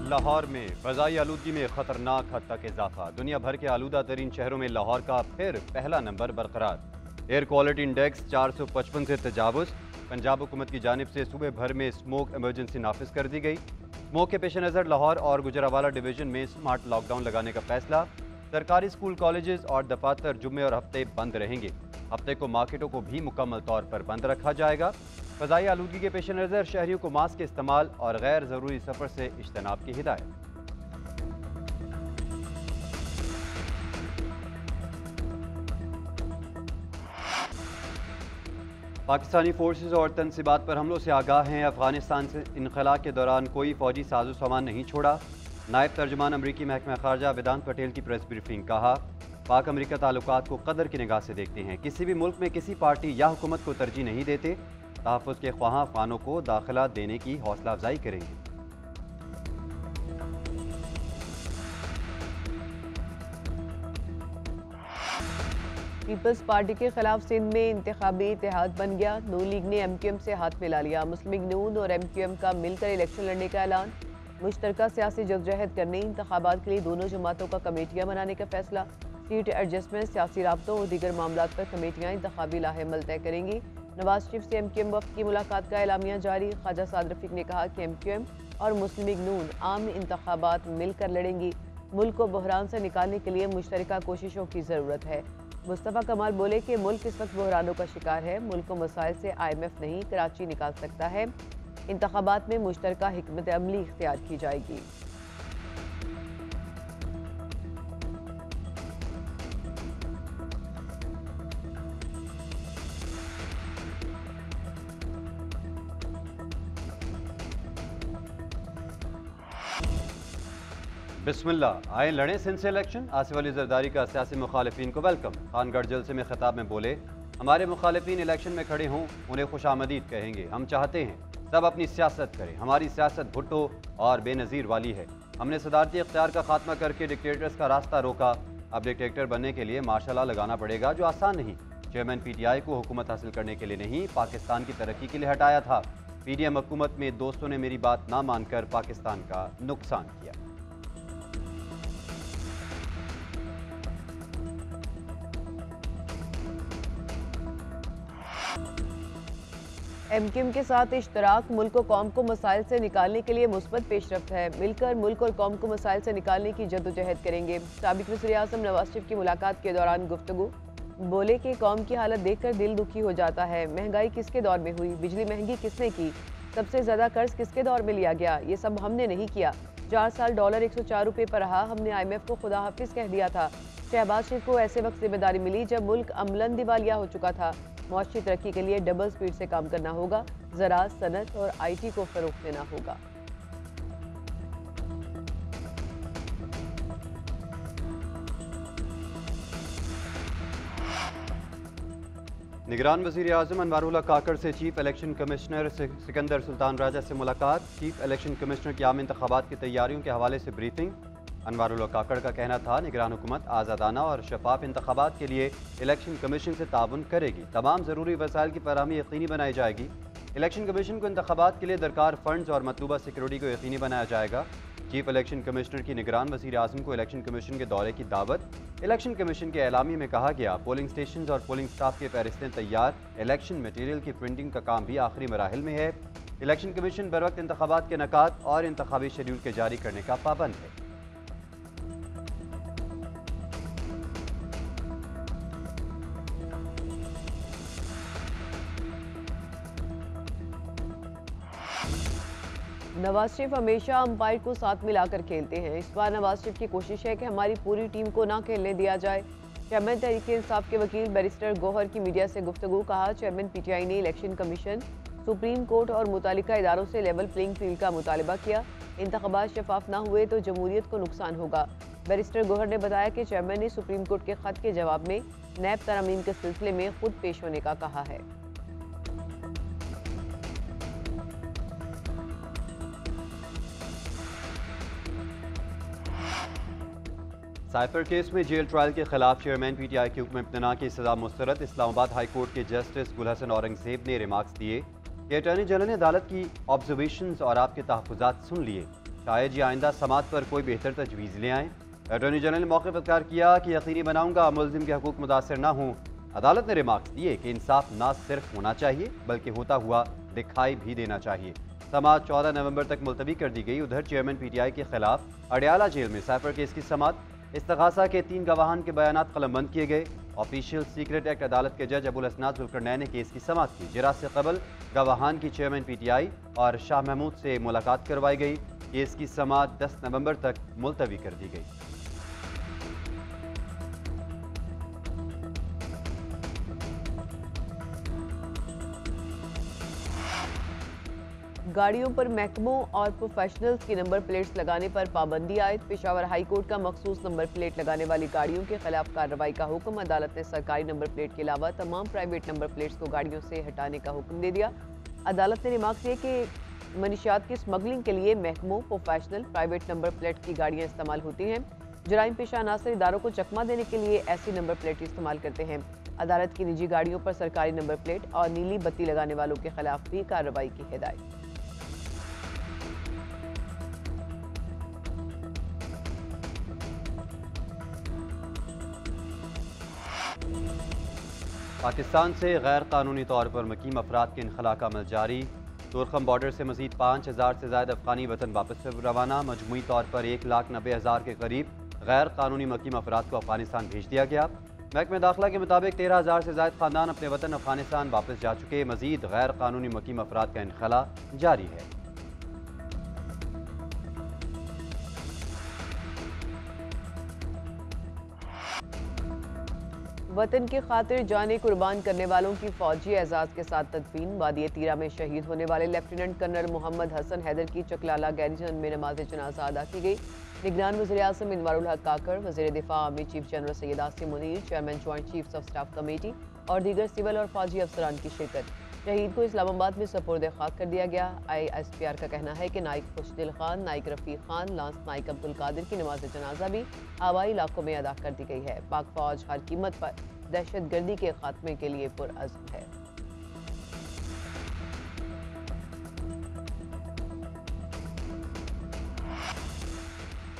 लाहौर में फ़ज़ाई आलूदगी में ख़तरनाक हद तक इजाफा। दुनिया भर के आलूदा तरीन शहरों में लाहौर का फिर पहला नंबर बरकरार। एयर क्वालिटी इंडेक्स 455 से तजावुज़। पंजाब हुकूमत की जानिब से सूबे भर में स्मोक इमरजेंसी नाफिज कर दी गई। स्मोक के पेश नज़र लाहौर और गुजरावाला डिवीज़न में स्मार्ट लॉकडाउन लगाने का फैसला। सरकारी स्कूल, कॉलेजेस और दफातर जुम्मे और हफ्ते बंद रहेंगे। हफ्ते को मार्केटों को भी मुकम्मल तौर पर बंद रखा जाएगा। फ़ज़ाई आलूदगी के पेश नज़र शहरियों को मास्क के इस्तेमाल और गैर ज़रूरी सफ़र से इज्तनाब की हिदायत। पाकिस्तानी फोर्सेज और तनसीबात पर हमलों से आगाह हैं। अफगानिस्तान से इनखला के दौरान कोई फौजी साजो सामान नहीं छोड़ा। नायब तर्जुमान अमरीकी महकमा खारजा वेदांत पटेल की प्रेस ब्रीफिंग। कहा, पाक अमरीका ताल्लुकात को कदर की निगाह से देखते हैं। किसी भी मुल्क में किसी पार्टी या हुकूमत को तरजीह नहीं देते। तहफ़्फ़ुज़ के ख्वाह अफ़गानों को दाखिला देने की हौसला अफजाई करेंगे। पीपल्स पार्टी के खिलाफ सिंध में इंतखाबी इत्तेहाद बन गया। नून लीग ने MQM से हाथ मिला लिया। मुस्लिम लीग नून और MQM का मिलकर इलेक्शन लड़ने का ऐलान। मुश्तरका सियासी जदोजहद करने, इंतखाबात के लिए दोनों जमातों का कमेटियाँ बनाने का फैसला। सीट एडजस्टमेंट, सियासी राब्तों और दीगर मामलात पर कमेटियाँ इंतखाबी लाहेमल तय करेंगी। नवाज शरीफ से MQM वफ़द की मुलाकात का एलामिया जारी। ख्वाजा साद रफ़ीक ने कहा कि MQM और मुस्लिम लीग नून आम इंतखाबात मिलकर लड़ेंगी। मुल्क को बहरान से निकालने के लिए मुश्तरका कोशिशों की ज़रूरत है। मुस्तफ़ा कमाल बोले कि मुल्क इस वक्त बहरानों का शिकार है। मुल्क को मसाइल से IMF नहीं, कराची निकाल सकता है। इंतखाबात में मुश्तरका हिकमत अमली इख्तियार की जाएगी। बिस्मिल्लाह, आए लड़ें सिंध से इलेक्शन। आसिफ अली जरदारी का सियासी मुखालिफिन को वेलकम। खानगढ़ जलसे में खिताब में बोले, हमारे मुखालिफिन इलेक्शन में खड़े हों, उन्हें खुशामदीद कहेंगे। हम चाहते हैं सब अपनी सियासत करें। हमारी सियासत भुट्टो और बेनज़ीर वाली है। हमने सदारती इख्तियार का खात्मा करके डिक्टेटर्स का रास्ता रोका। अब डिक्टेटर बनने के लिए मार्शल लॉ लगाना पड़ेगा, जो आसान नहीं। चेयरमैन PTI को हुकूमत हासिल करने के लिए नहीं, पाकिस्तान की तरक्की के लिए हटाया था। PDM हुकूमत में दोस्तों ने मेरी बात ना मानकर पाकिस्तान का नुकसान किया। MQM के साथ इश्तराक मुल्क को कौम को मसाइल से निकालने के लिए मुस्बत पेशरफ्त है। मिलकर मुल्क और कौम को मसाइल से निकालने की जद्दोजहद करेंगे। साबिक वज़ीर-ए-आज़म नवाज शरीफ की मुलाकात के दौरान गुफ्तगू। बोले कि कौम की हालत देखकर दिल दुखी हो जाता है। महंगाई किसके दौर में हुई? बिजली महंगी किसने की? सबसे ज़्यादा कर्ज किसके दौर में लिया गया? ये सब हमने नहीं किया। 4 साल डॉलर 104 रुपये पर रहा। हमने IMF को खुदा हाफिज कह दिया था। शहबाज शरीफ को ऐसे वक्त जिम्मेदारी मिली जब मुल्क अमलन दिवालिया हो चुका था। मुआशी तरक्की के लिए डबल स्पीड से काम करना होगा। ज़राअत, सनत और IT को फ़रोग़ देना होगा। निगरान वज़ीर-ए-आज़म अनवारुल्लाह काकड़ से chief election commissioner Sikandar Sultan Raja से मुलाकात। चीफ इलेक्शन कमिश्नर की आम इंतखाबात की तैयारियों के हवाले से ब्रीफिंग। अनवारुल्लाह काकड़ का कहना था, निगरान हुकूमत आज़ादाना और शफाफ इंतखाबात के लिए इलेक्शन कमीशन से ताउन करेगी। तमाम ज़रूरी वसाइल की फराहमी यकीनी बनाई जाएगी। इलेक्शन कमीशन को इंतखाबात के लिए दरकार फंड्स और मतलूबा सिक्योरिटी को यकीनी बनाया जाएगा। चीफ इलेक्शन कमिश्नर की निगरान वज़ीर-ए-आज़म को इलेक्शन कमीशन के दौरे की दावत। इलेक्शन कमीशन के एलामी में कहा गया, पोलिंग स्टेशन और पोलिंग स्टाफ के फहरिस्तें तैयार। इलेक्शन मटीरियल की प्रिंटिंग का काम भी आखिरी मराहिल में है। इलेक्शन कमीशन बर वक्त इंतखाबात के नकात और इंतखाबी शेड्यूल के जारी करने का पाबंद है। नवाज शरीफ हमेशा अंपायर को साथ मिलाकर खेलते हैं। इस बार नवाज शरीफ की कोशिश है कि हमारी पूरी टीम को ना खेलने दिया जाए। चेयरमैन तहरीक इंसाफ के वकील बैरिस्टर गौहर की मीडिया से गुफ्तगू। कहा, चेयरमैन PTI ने इलेक्शन कमीशन, सुप्रीम कोर्ट और मुतालिका इदारों से लेवल प्लेइंग फील्ड का मुतालबा किया। इंतखाबात शफाफ ना हुए तो जमहूरियत को नुकसान होगा। बैरिस्टर गौहर ने बताया कि चेयरमैन ने सुप्रीम कोर्ट के खत के जवाब में नैब तरामीम के सिलसिले में खुद पेश होने का कहा है। साइफर केस में जेल ट्रायल के खिलाफ चेयरमैन PTI के हुक्म इम्तना की सजा मुस्तरद। इस्लामाबाद हाई कोर्ट के जस्टिस गुलहसन औरंगजेब ने रिमार्क्स दिए कि अटॉर्नी जनरल ने अदालत की ऑब्जर्वेशंस और आपके तहफ़्फ़ुज़ात सुन लिए। शायद जी आइंदा समात पर कोई बेहतर तजवीज़ ले आएँ। अटॉर्नी जनरल ने मौके पर इज़हार किया कि यकीनी बनाऊंगा मुलजिम के हकूक मुतासर न हों। अदालत ने रिमार्क्स दिए कि इंसाफ न सिर्फ होना चाहिए बल्कि होता हुआ दिखाई भी देना चाहिए। समात 14 नवंबर तक मुलतवी कर दी गई। उधर चेयरमैन PTI के खिलाफ अडयाला जेल में साइफर केस की समात। इस्तगासा के 3 गवाहान के बयानात कलमबंद किए गए। ऑफिशियल सीक्रेट एक्ट अदालत के जज अबुल असनाद जुल्करनैन ने केस की समात की। जिरात से कबल गवाहान की चेयरमैन PTI और शाह महमूद से मुलाकात करवाई गई। केस की समात 10 नवंबर तक मुलतवी कर दी गई। गाड़ियों पर महकमों और प्रोफेशनल्स की नंबर प्लेट्स लगाने पर पाबंदी आयद। पेशावर हाई कोर्ट का मखसूस नंबर प्लेट लगाने वाली गाड़ियों के खिलाफ कार्रवाई का हुक्म। अदालत ने सरकारी नंबर प्लेट के अलावा तमाम प्राइवेट नंबर प्लेट्स को गाड़ियों से हटाने का हुक्म दे दिया। अदालत ने रिमार्क दिए कि मनीशियात की स्मगलिंग के लिए महकमों, प्रोफेशनल, प्राइवेट नंबर प्लेट की गाड़ियाँ इस्तेमाल होती हैं। जराइम पेशा अनासर इदारों को चकमा देने के लिए ऐसी नंबर प्लेट इस्तेमाल करते हैं। अदालत की निजी गाड़ियों पर सरकारी नंबर प्लेट और नीली बत्ती लगाने वालों के खिलाफ भी कार्रवाई की हिदायत। पाकिस्तान से गैर कानूनी तौर पर मुकीम अफराद के इनखला का अमल जारी। तुरखम बॉर्डर से मजीद 5000 से ज़्यादा अफगानी वतन वापस से रवाना। मजमूई तौर पर 1,90,000 के करीब गैर कानूनी मुकीम अफराद को अफगानिस्तान भेज दिया गया। महकमे दाखिला के मुताबिक 13,000 से ज़्यादा खानदान अपने वतन अफगानिस्तान वापस जा चुके। मजीद गैर कानूनी मुकीम अफराद का इनखला जारी है। वतन की खातिर जाने कुर्बान करने वालों की फौजी एजाज के साथ तदफीन। वादी तीरा में शहीद होने वाले लेफ्टिनेंट कर्नल मोहम्मद हसन हैदर की चकलाला गैरिजन में नमाज जनाजा अदा की गई। निगरान वज़ीर आज़म इनवारुल हक काकर, वज़ीर दिफा army chief general Syed Asim Munir, chairman joint chiefs of staff committee और दीगर सिविल और फौजी अफसरान की शिरकत। शहीद को इस्लामाबाद में सपुर्द खाक कर दिया गया। ISPR का कहना है कि नाइक खुशदिल खान, नाइक रफ़ीक खान, लांस नाइक अब्दुल कादिर की नमाज जनाजा भी आबाई इलाकों में अदा कर दी गई है। पाक फौज हर कीमत पर दहशत गर्दी के खात्मे के लिए पुरअज़्म है।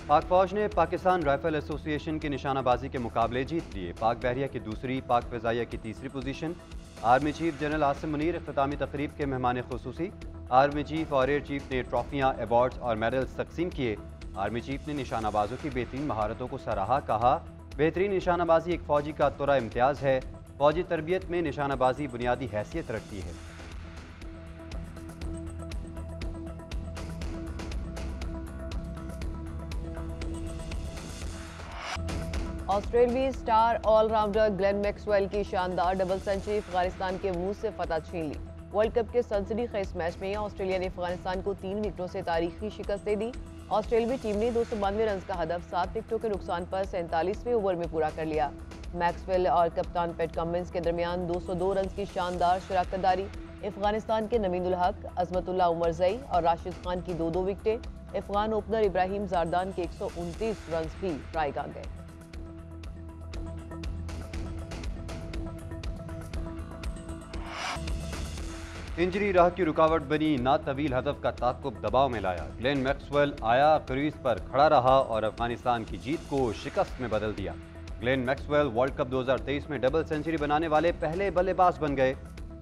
पाक फौज ने पाकिस्तान राइफल एसोसिएशन की निशानाबाजी के मुकाबले जीत लिए। पाक बहरिया की दूसरी, पाक फ़िज़ाइया की तीसरी position. Army chief general Asim Munir इख्तितामी तकरीब के मेहमान खुसूसी। आर्मी चीफ और एयर चीफ ने ट्रॉफियाँ, अवार्ड्स और मेडल्स तकसीम किए। आर्मी चीफ ने निशानाबाजों की बेहतरीन महारतों को सराहा। कहा, बेहतरीन निशानाबाजी एक फ़ौजी का तुरा इम्तियाज़ है। फ़ौजी तरबियत में निशानाबाजी बुनियादी हैसियत रखती है। ऑस्ट्रेलियावी स्टार ऑलराउंडर ग्लेन मैक्सवेल की शानदार डबल सेंचुरी अफगानिस्तान के मुंह से फतह छीन ली। वर्ल्ड कप के सेंचुरी खेज मैच में ऑस्ट्रेलिया ने अफगानिस्तान को 3 विकेटों से तारीखी शिकस्त दे दी। ऑस्ट्रेलियावी टीम ने 292 रन का हदफ 7 विकेटों के नुकसान पर 47वें ओवर में पूरा कर लिया। मैक्सवेल और कप्तान पैट कमिंस के दरमियान 202 रन की शानदार शराकतदारी। अफगानिस्तान के नमीनुल हक, अजमतुल्लाह उमरजई और राशिद खान की 2-2 विकेटें। अफगान ओपनर इब्राहिम जारदान के 129 रन भी ट्राई आ गए। इंजरी राह की रुकावट बनी, ना तवील हदफ का ताक़ुब दबाव में लाया। ग्लेन मैक्सवेल आया, क्रीज पर खड़ा रहा और अफगानिस्तान की जीत को शिकस्त में बदल दिया। ग्लेन मैक्सवेल वर्ल्ड कप 2023 में डबल सेंचुरी बनाने वाले पहले बल्लेबाज बन गए।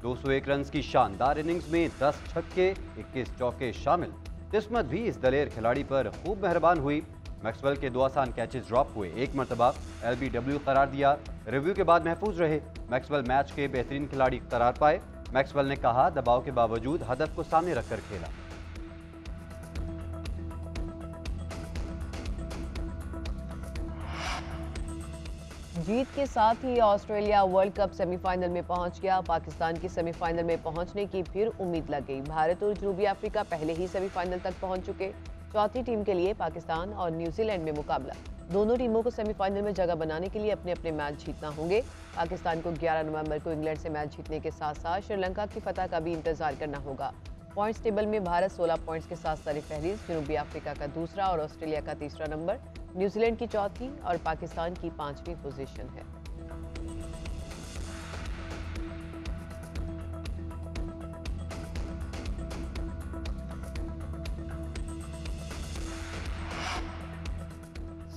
201 रन की शानदार इनिंग्स में 10 छक्के, 21 चौके शामिल। किस्मत भी इस दलेर खिलाड़ी पर खूब मेहरबान हुई। मैक्सवेल के 2 आसान कैचेस ड्रॉप हुए, एक मरतबा LBW करार दिया। रिव्यू के बाद महफूज रहे। मैक्सवेल मैच के बेहतरीन खिलाड़ी करार पाए। मैक्सवेल ने कहा, दबाव के बावजूद हदफ को सामने रखकर खेला। जीत के साथ ही ऑस्ट्रेलिया वर्ल्ड कप सेमीफाइनल में पहुंच गया। पाकिस्तान की सेमीफाइनल में पहुंचने की फिर उम्मीद लग गई। भारत और जनूबी अफ्रीका पहले ही सेमीफाइनल तक पहुंच चुके। चौथी टीम के लिए पाकिस्तान और न्यूजीलैंड में मुकाबला। दोनों टीमों को सेमीफाइनल में जगह बनाने के लिए अपने अपने मैच जीतना होंगे। पाकिस्तान को 11 नवंबर को इंग्लैंड से मैच जीतने के साथ साथ श्रीलंका की फतह का भी इंतजार करना होगा। पॉइंट्स टेबल में भारत 16 पॉइंट्स के साथ सरफहरिस्त, जनूबी अफ्रीका का दूसरा और ऑस्ट्रेलिया का तीसरा नंबर, न्यूजीलैंड की चौथी और पाकिस्तान की 5वीं पोजीशन है।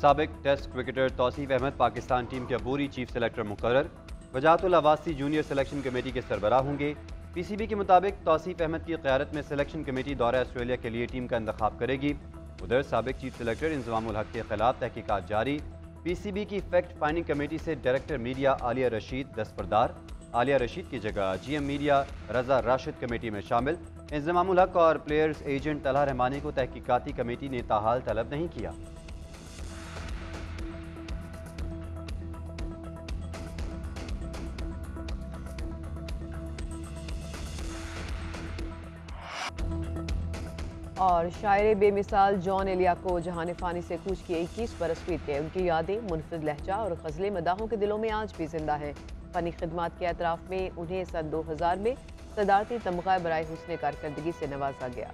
साबिक test cricketer Tauseef Ahmed Pakistan team के अबूरी चीफ सेलेक्टर मुकर्रर। Wajahatullah Wasti junior selection committee के सरबराह होंगे। पीसीबी के मुताबिक तौसीफ अहमद की क़यादत में सिलेक्शन कमेटी दौरा ऑस्ट्रेलिया के लिए टीम का इंतखाब करेगी। उधर साबिक चीफ सेलेक्टर इंज़मामुल हक के खिलाफ तहकीकात जारी। पीसीबी की फैक्ट फाइंडिंग कमेटी से डायरेक्टर मीडिया आलिया रशीद दस्तबरदार। आलिया रशीद की जगह जीएम मीडिया रजा राशिद कमेटी में शामिल। इंज़मामुल हक और प्लेयर्स एजेंट तलहा रहमानी को तहकीकाती कमेटी ने ताहाल तलब नहीं किया। और शायर बेमिसाल जॉन एलिया को जहान फ़ानी से कूच के 21 बरस बीत गए। उनकी यादें, मुनफिद लहजा और गज़लें मदाहों के दिलों में आज भी जिंदा है। फ़नी खिदमात के एतराफ़ में उन्हें सन 2000 में सदारती तमगा बराए हुस्न कारकर्दगी से नवाजा गया।